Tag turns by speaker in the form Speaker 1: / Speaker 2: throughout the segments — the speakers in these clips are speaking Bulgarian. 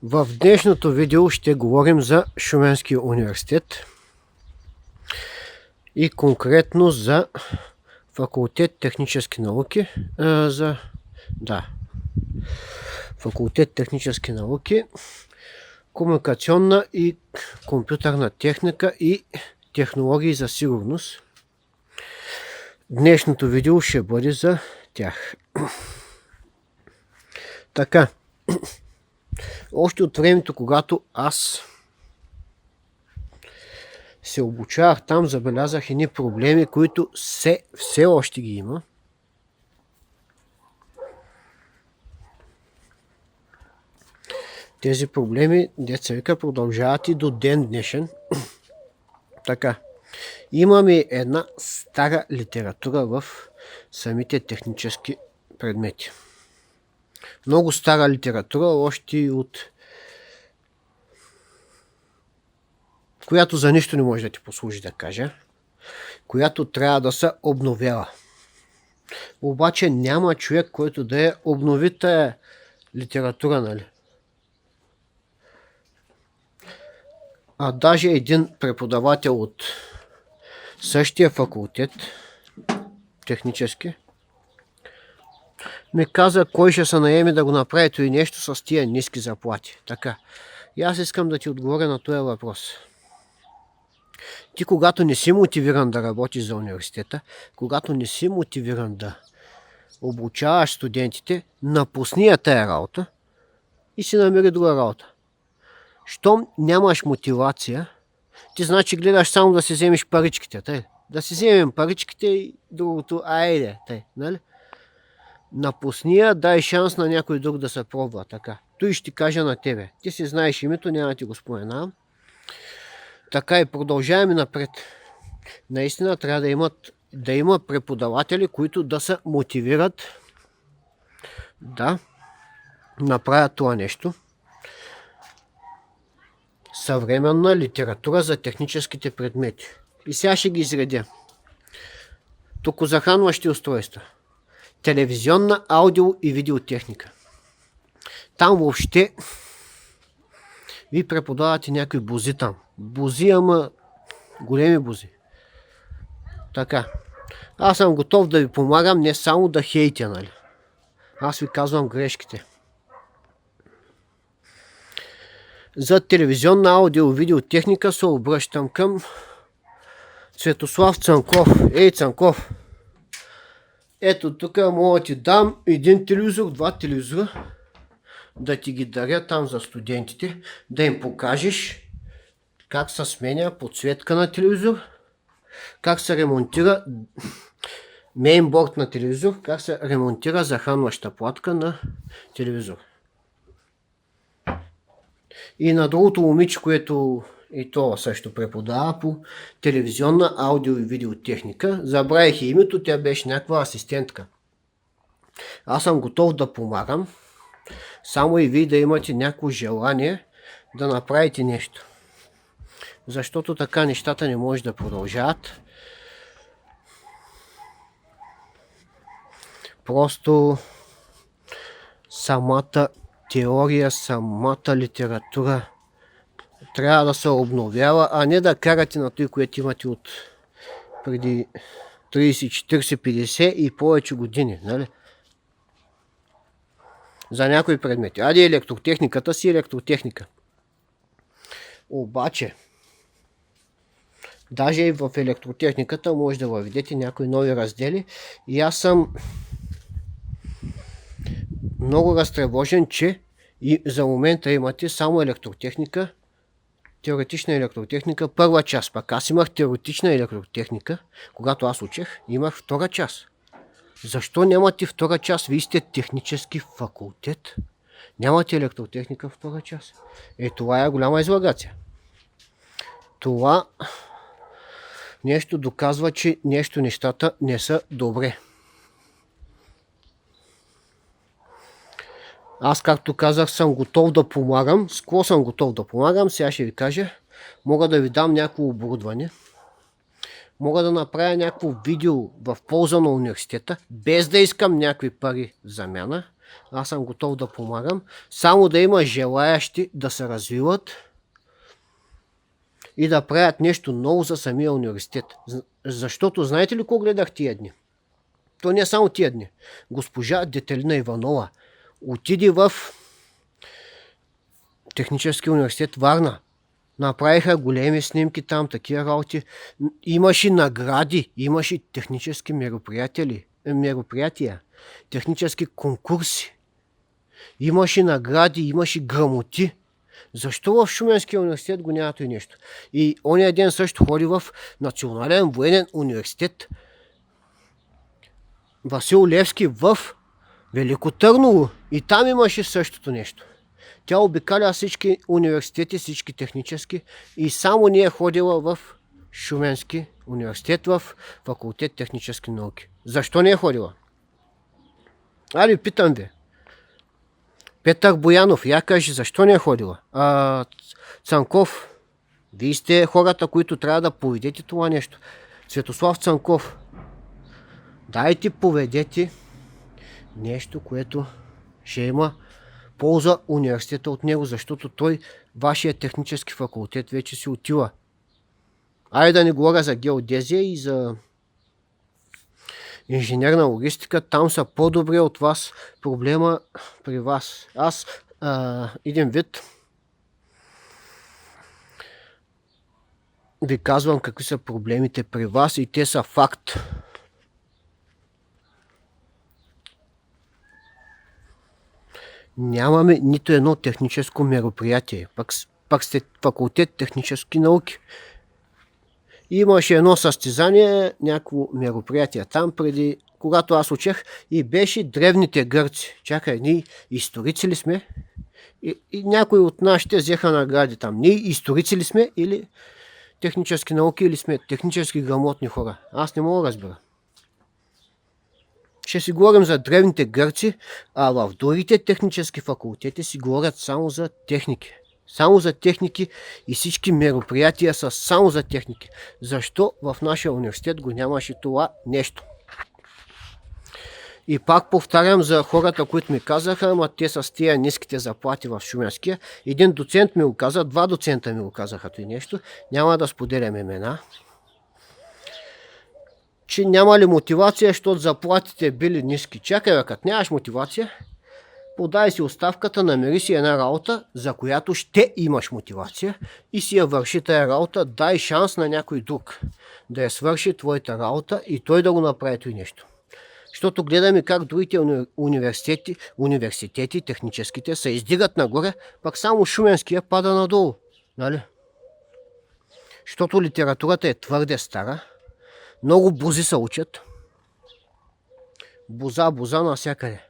Speaker 1: В днешното видео ще говорим за Шуменския университет и конкретно за факултет технически науки, факултет технически науки, комуникационна и компютърна техника и технологии за сигурност. Днешното видео ще бъде за тях. Така, още от времето, когато аз се обучавах там, забелязах едни проблеми, които все още ги има. Тези проблеми, деца вика, продължават и до ден днешен. Така, имаме една стара литература в самите технически предмети. Много стара литература, още от която за нищо не може да ти послужи, да кажа, която трябва да се обновява. Обаче няма човек, който да я обнови тая литература, нали? А даже един преподавател от същия факултет, технически, ми каза кой ще се наеме да го направи това и нещо с тия ниски заплати. Така. И аз искам да ти отговоря на този въпрос. Ти, когато не си мотивиран да работиш за университета, когато не си мотивиран да обучаваш студентите, напусни я тая работа и си намери друга работа. Щом нямаш мотивация, ти значи гледаш само да си вземеш паричките. Тъй. Да си вземем паричките и другото, айде, тъй, нали? Напусни я, дай шанс на някой друг да се пробва. Така. Той ще ти кажа на тебе. Ти си знаеш името, няма ти го споменавам. Така и продължаваме напред. Наистина трябва да има преподаватели, които да се мотивират да направят това нещо. Съвременна литература за техническите предмети. И сега ще ги изредя. Токозахранващи устройства. Телевизионна, аудио и видеотехника. Там въобще ви преподавате някакви бузи там. Бузи, ама големи бузи. Така. Аз съм готов да ви помагам, не само да хейтя, нали? Аз ви казвам грешките. За телевизионна, аудио, видеотехника се обръщам към Цветослав Цанков. Ей, Цанков! Ето тук мога да ти дам един телевизор, два телевизора, да ти ги даря там за студентите, да им покажеш как се сменя подсветка на телевизор, как се ремонтира мейнборд на телевизор, как се ремонтира захранваща платка на телевизор. И на другото момиче, което и то също преподава по телевизионна, аудио и видеотехника. Забравих името, тя беше някаква асистентка. Аз съм готов да помагам, само и вие да имате някакво желание да направите нещо. Защото така нещата не може да продължават. Просто самата теория, самата литература трябва да се обновява, а не да карате на той, което имате от преди 30, 40, 50 и повече години, нали? За някои предмети. Аде електротехниката си електротехника. Обаче, даже и в електротехниката може да въведете някои нови раздели и аз съм много разтревожен, че и за момента имате само електротехника, теоретична електротехника, първа част. Пак аз имах теоретична електротехника, когато аз учех, имах втора част. Защо нямате втора част? Вие сте технически факултет. Нямате електротехника втора част. Това е голяма излагация. Това нещо доказва, че нещата не са добре. Аз, както казах, съм готов да помагам. С какво съм готов да помагам? Сега ще ви кажа. Мога да ви дам някакво оборудване. Мога да направя някакво видео в полза на университета, без да искам някакви пари в замяна. Аз съм готов да помагам. Само да има желаящи да се развиват и да правят нещо ново за самия университет. Защото знаете ли кого гледах тия дни? То не е само тия дни. Госпожа Детелина Иванова отиде в Технически университет Варна. Направиха големи снимки там, такива работи. Имаше награди, имаше технически мероприятия, технически конкурси. Имаше награди, имаше грамоти. Защо в Шуменския университет го няма и нещо? И ония ден също ходи в Национален военен университет Васил Левски в Велико Търново. И там имаше същото нещо. Тя обикаля всички университети, всички технически и само не е ходила в Шуменски университет, в факултет технически науки. Защо не е ходила? Али, питам ви. Петър Боянов, я кажи, защо не е ходила? Цанков, вие сте хората, които трябва да поведете това нещо. Светослав Цанков, дайте поведете нещо, което ще има полза университета от него, защото той, вашия технически факултет, вече си отива. Айде да не говоря за геодезия и за инженерна логистика, там са по-добре от вас. Проблема при вас. Аз един вид ви казвам какви са проблемите при вас и те са факт. Нямаме нито едно техническо мероприятие. Пак сте факултет технически науки. Имаше едно състезание, някакво мероприятие там преди, когато аз учех и беше древните гърци. Чакай, ние историци ли сме? И някои от нашите взеха награди там. Ние историци ли сме или технически науки или сме технически грамотни хора? Аз не мога да разбера. Ще си говорим за древните гърци, а в другите технически факултети си говорят само за техники. Само за техники и всички мероприятия са само за техники. Защо в нашия университет го нямаше това нещо? И пак повтарям за хората, които ми казаха, ама те са с тия ниските заплати в Шуменския. Един доцент ми го каза, 2 доцента ми го казаха това нещо. Няма да споделям имена. Че няма ли мотивация, защото заплатите били ниски. Чакай, като нямаш мотивация, подай си оставката, намери си една работа, за която ще имаш мотивация и си я върши тая работа, дай шанс на някой друг да я свърши твоята работа и той да го направи това нещо. Защото гледаме как другите университети, техническите, се издигат нагоре, пак само Шуменския пада надолу. Нали? Защото литературата е твърде стара, много бузи се учат. Буза навсякъде.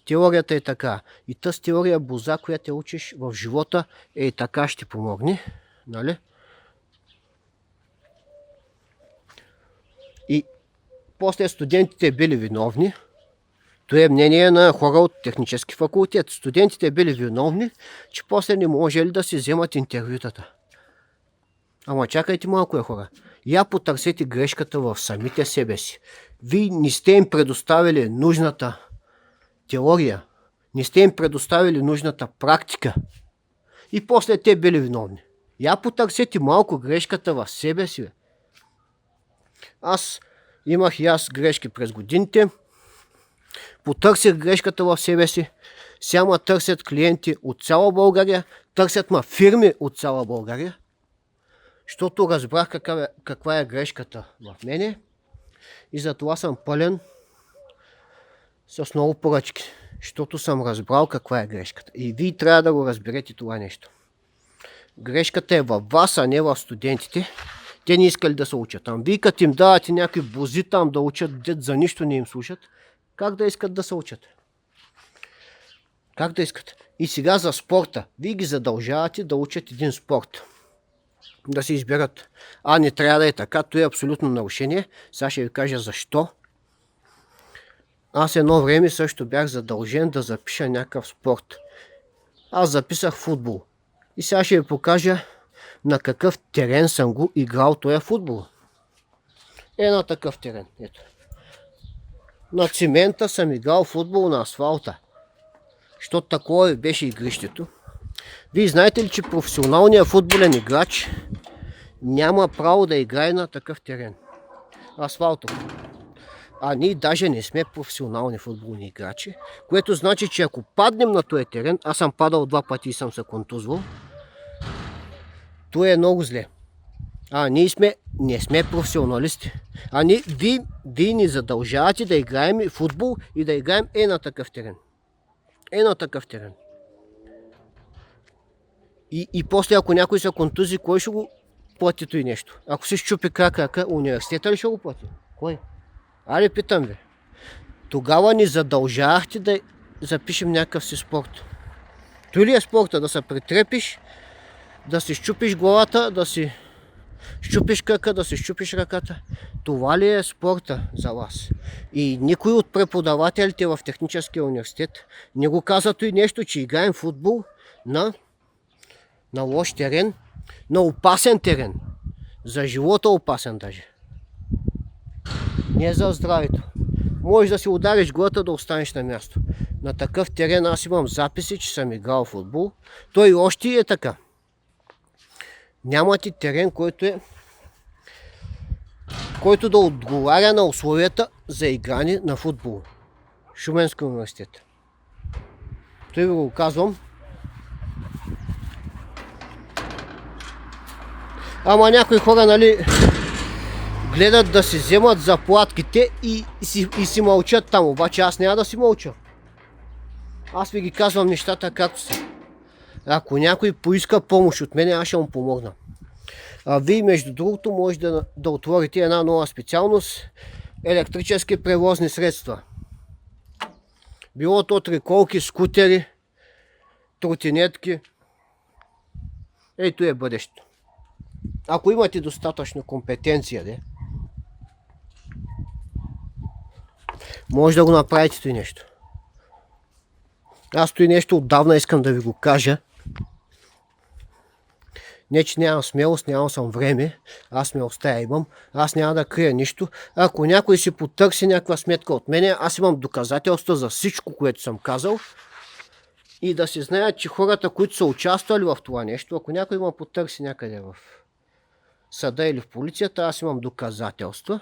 Speaker 1: Теорията е така. И тази теория буза, която те учиш в живота, е и така ще помогне. Нали? И после студентите били виновни. Това е мнение на хора от технически факултет. Студентите били виновни, че после не можели да си вземат интервютата. Ама чакайте малко, хора. Я потърсете грешката в самите себе си. Вие не сте им предоставили нужната теория, не сте им предоставили нужната практика и после те били виновни. Я потърсете малко грешката в себе си. Аз имах и аз грешки през годините, потърсих грешката в себе си, сега ма търсят клиенти от цяла България, търсят ма фирми от цяла България, защото разбрах каква е грешката в мене и затова съм пълен с много поръчки, защото съм разбрал каква е грешката. И вие трябва да го разберете това нещо. Грешката е във вас, а не в студентите. Те не искали да се учат. Там вие като им давате някакви бузи там да учат, дет за нищо не им слушат, как да искат да се учат? Как да искат? И сега за спорта. Вие ги задължавате да учат един спорт. Да се изберат. Не трябва да е така. Това е абсолютно нарушение. Сега ще ви кажа защо. Аз едно време също бях задължен да запиша някакъв спорт. Аз записах футбол. И сега ще ви покажа на какъв терен съм го играл този футбол. На такъв терен. Ето. на цимента съм играл футбол на асфалта. Защото такова беше игрището. Вие знаете ли, че професионалният футболен играч няма право да играе на такъв терен? Асфалтов. А ние даже не сме професионални футболни играчи, което значи, че ако паднем на този терен, аз съм падал 2 пъти и съм се контузвал, то е много зле. Не сме професионалисти. Вие ни задължавате да играем футбол и да играем на такъв терен. На такъв терен. И после, ако някой се контузи, кой ще го плати той нещо? Ако се щупи крака, университета ли ще го плати? Кой? Али питам ви. Тогава ни задължавахте да запишем някакъв си спорт. Той ли е спорта? Да се притрепиш, да си щупиш главата, да си щупиш крака, да си щупиш ръката. Това ли е спорта за вас? И никой от преподавателите в техническия университет не го каза той нещо, че играем футбол на лош терен, на опасен терен. За живота опасен даже. Не за здравето. Можеш да си удариш главата да останеш на място. На такъв терен аз имам записи, че съм играл футбол. Той още е така. Нямате терен, който да отговаря на условията за игране на футбол. Шуменски университет. Той ви го казвам. Ама някои хора, нали, гледат да си вземат заплатките и си мълчат там. Обаче аз няма да си мълча. Аз ви ги казвам нещата както са. Ако някой поиска помощ от мене, аз ще му помогна. А вие, между другото, може да отворите една нова специалност – електрически превозни средства. Било то триколки, скутери, тротинетки. Ето е бъдещето. Ако имате достатъчно компетенция, може да го направите той нещо. Аз той нещо отдавна искам да ви го кажа. Не, че нямам смелост, нямам съм време, аз смелостта имам, аз няма да крия нищо. Ако някой си потърси някаква сметка от мене, аз имам доказателства за всичко, което съм казал. И да се знаят, че хората, които са участвали в това нещо, ако някой ме потърси някъде в съда или в полицията, аз имам доказателства,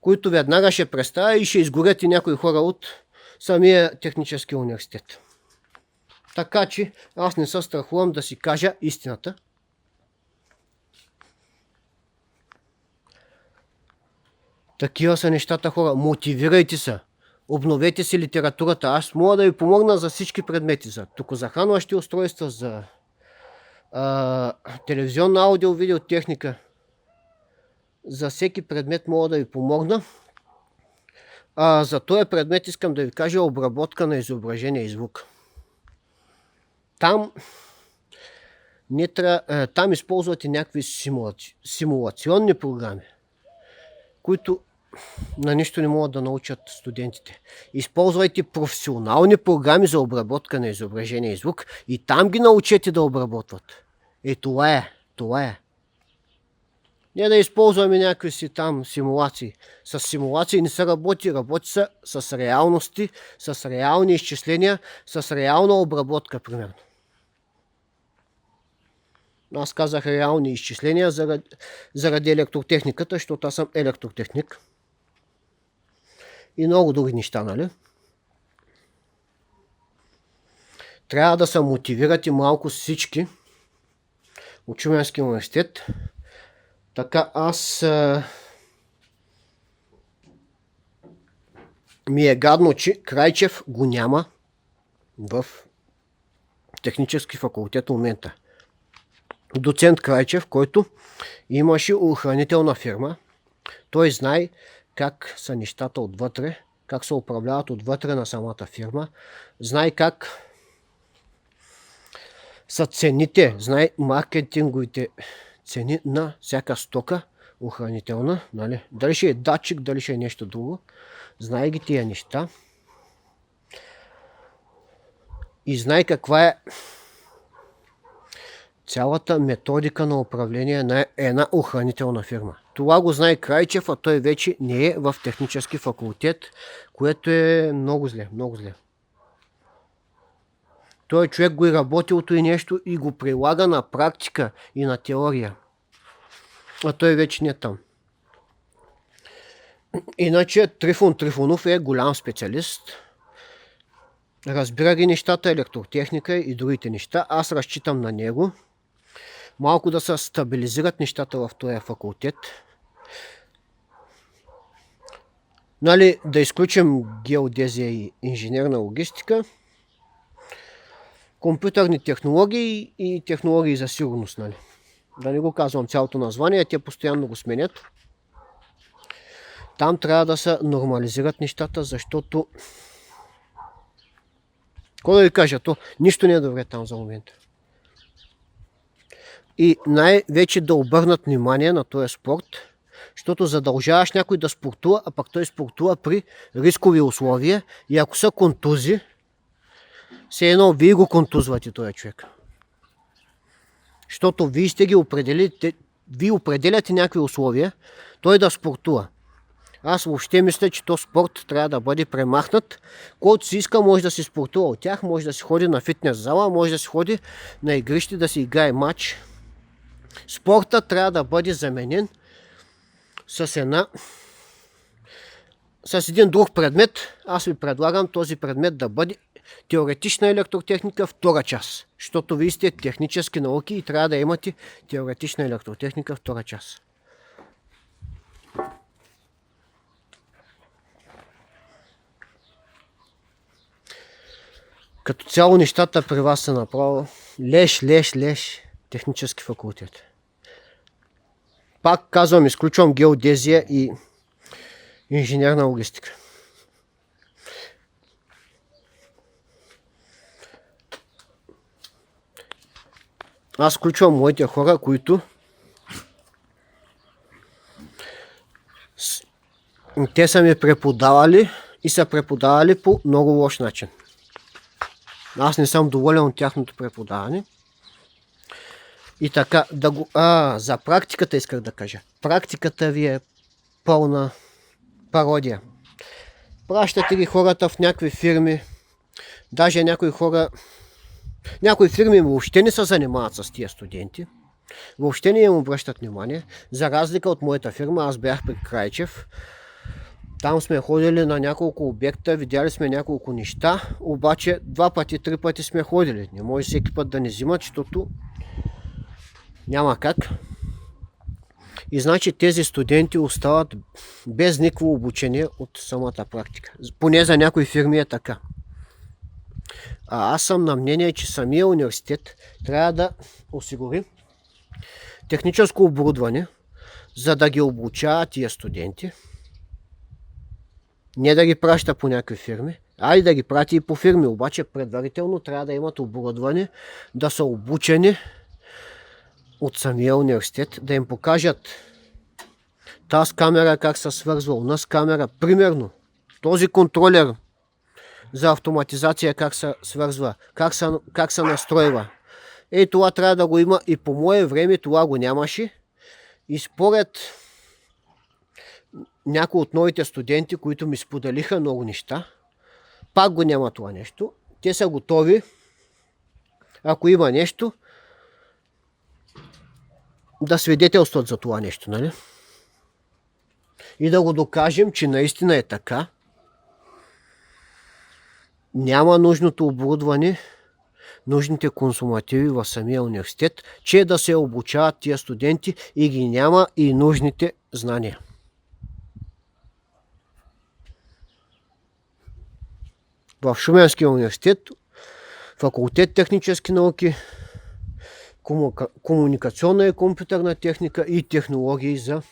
Speaker 1: които веднага ще представя и ще изгорят и някои хора от самия технически университет. Така че аз не се страхувам да си кажа истината. Такива са нещата, хора. Мотивирайте се. Обновете си литературата. Аз мога да ви помогна за всички предмети. За токозахранващи устройства, за телевизионна аудио, видеотехника. За всеки предмет мога да ви помогна. За този предмет искам да ви кажа обработка на изображение и звук. Там използвате някакви симулационни програми, които на нищо не могат да научат студентите. Използвайте професионални програми за обработка на изображение и звук и там ги научете да обработват. Това е. Не да използваме някакви си там симулации. С симулации не се работи се с реалности, с реални изчисления, с реална обработка, примерно. Аз казах реални изчисления заради електротехниката, защото аз съм електротехник. И много други неща, нали? Трябва да се мотивирате малко всички от Шуменския университет. Така аз ми е гадно, че Крайчев го няма в технически факултет в момента. Доцент Крайчев, който имаше охранителна фирма, той знае как са нещата отвътре, как се управляват отвътре на самата фирма, знае как са цените, знае маркетинговите цени на всяка стока охранителна, нали? Дали ще е датчик, дали ще е нещо друго, знае ги тия неща и знае каква е цялата методика на управление на една охранителна фирма. Това го знае Крайчев, а той вече не е в технически факултет, което е много зле, много зле. Той човек го е работил и нещо и го прилага на практика и на теория. А той вече не е там. Иначе Трифон Трифонов е голям специалист. Разбира ги нещата, електротехника и другите неща. Аз разчитам на него. Малко да се стабилизират нещата в този факултет. Нали, да изключим геодезия и инженерна логистика, компютърни технологии и технологии за сигурност. Нали. Да не го казвам цялото название, те постоянно го сменят. Там трябва да се нормализират нещата, защото какво да ви кажа, то нищо не е добре там за момента. И най-вече да обърнат внимание на този спорт, защото задължаваш някой да спортува, а пък той спортува при рискови условия и ако са контузи, все едно вие го контузвате този човек. Защото вие сте ги определили, вие определяте някакви условия, той да спортува. Аз въобще мисля, че този спорт трябва да бъде премахнат. Който си иска, може да си спортува от тях, може да си ходи на фитнес зала, може да си ходи на игрище, да си играе матч. Спортът трябва да бъде заменен с един друг предмет. Аз ви предлагам този предмет да бъде теоретична електротехника втора част. Защото вие сте технически науки и трябва да имате теоретична електротехника втора част. Като цяло нещата при вас са направо леш технически факултет. Пак казвам, изключвам геодезия и инженерна логистика. Аз включвам моите хора, които те са ми преподавали и са преподавали по много лош начин. Аз не съм доволен от тяхното преподаване. И така, за практиката исках да кажа. Практиката ви е пълна пародия. Пращате ги хората в някакви фирми. Даже някои фирми въобще не се занимават с тия студенти. Въобще не им обръщат внимание. За разлика от моята фирма, аз бях при Крайчев. Там сме ходили на няколко обекта, видяли сме няколко неща, обаче 2 пъти, 3 пъти сме ходили. Не може всеки път да не взимат, защото няма как. И значи тези студенти остават без никакво обучение от самата практика. Поне за някои фирми е така. А аз съм на мнение, че самия университет трябва да осигури техническо оборудване, за да ги обучава тия студенти. Не да ги праща по някакви фирми, а и да ги прати и по фирми. Обаче предварително трябва да имат оборудване, да са обучени от самия университет, да им покажат тази камера как се свързва, уназ камера. Примерно, този контролер за автоматизация как се свързва, как се настройва. Това трябва да го има и по мое време това го нямаше. И според някои от новите студенти, които ми споделиха много неща, пак го няма това нещо. Те са готови, ако има нещо, да свидетелстват за това нещо, нали? И да го докажем, че наистина е така. Няма нужното оборудване, нужните консумативи в самия университет, че да се обучават тия студенти и ги няма и нужните знания. В Шуменския университет, факултет технически науки, комуникационна и компютърна техника и технологии за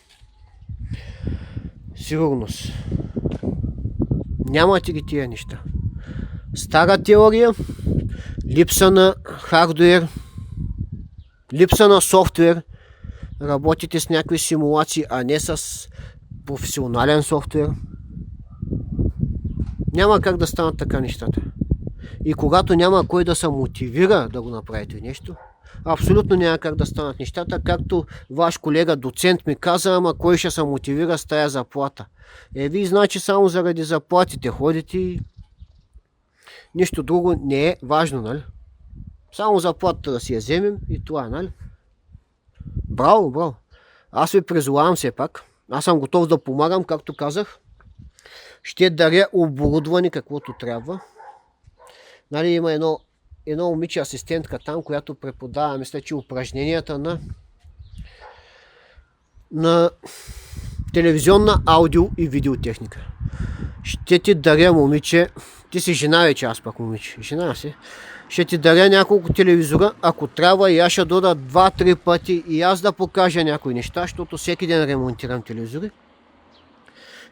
Speaker 1: сигурност. Нямате ги тия неща. Стара теория, липса на хардуер, липса на софтуер, работите с някакви симулации, а не с професионален софтуер. Няма как да станат така нещата. И когато няма кой да се мотивира да го направите нещо, Абсолютно няма как да станат нещата, както ваш колега доцент ми каза, ама кой ще се мотивира с тая заплата. Вие значи само заради заплатите ходите и нищо друго не е важно, нали? Само заплатата да си я вземем и това, нали? Браво, браво! Аз ви призовавам все пак. Аз съм готов да помагам, както казах. Ще даря оборудване каквото трябва. Нали, има едно момиче асистентка там, която преподава, мисля, че упражненията на телевизионна аудио и видеотехника. Ще ти даря, момиче, ти си жена вече, аз пак момиче, жена си. Ще ти даря няколко телевизора, ако трябва и аз ще дода 2-3 пъти и аз да покажа някои неща, защото всеки ден ремонтирам телевизори.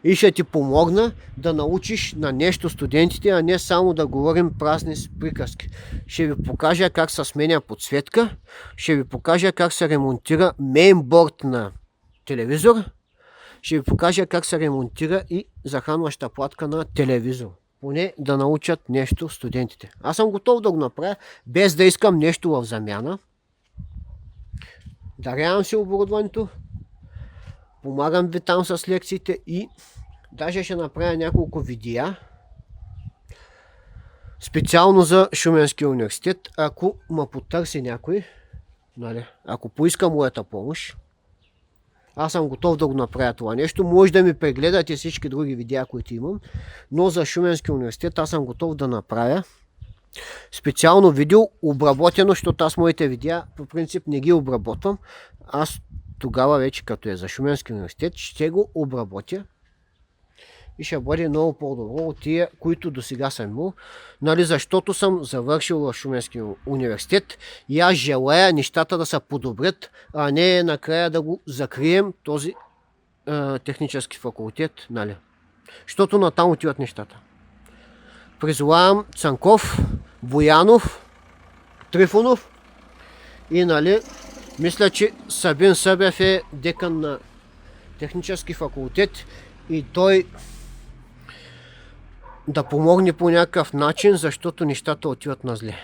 Speaker 1: И ще ти помогна да научиш на нещо студентите, а не само да говорим празни приказки. Ще ви покажа как се сменя подсветка, ще ви покажа как се ремонтира мейнборд на телевизор, ще ви покажа как се ремонтира и захранваща платка на телевизор. Поне да научат нещо студентите. Аз съм готов да го направя, без да искам нещо в замяна. Дарявам си оборудването, помагам ви там с лекциите и даже ще направя няколко видеа специално за Шуменския университет, ако ме потърси някой, нали, ако поиска моята помощ. Аз съм готов да го направя това нещо. Може да ми прегледате всички други видеа, които имам, но за Шуменския университет аз съм готов да направя специално видео, обработено, защото аз моите видеа по принцип не ги обработвам. Аз тогава вече, като е за Шуменския университет, ще го обработя и ще бъде много по-добро от тия, които до сега съм имал, нали, защото съм завършил в Шуменския университет и аз желая нещата да се подобрят, а не накрая да го закрием този технически факултет, нали. Защото натам отиват нещата. Призовавам Цанков, Боянов, Трифонов и, нали, мисля, че Сабин Събев е декан на технически факултет и той да помогне по някакъв начин, защото нещата отиват на зле.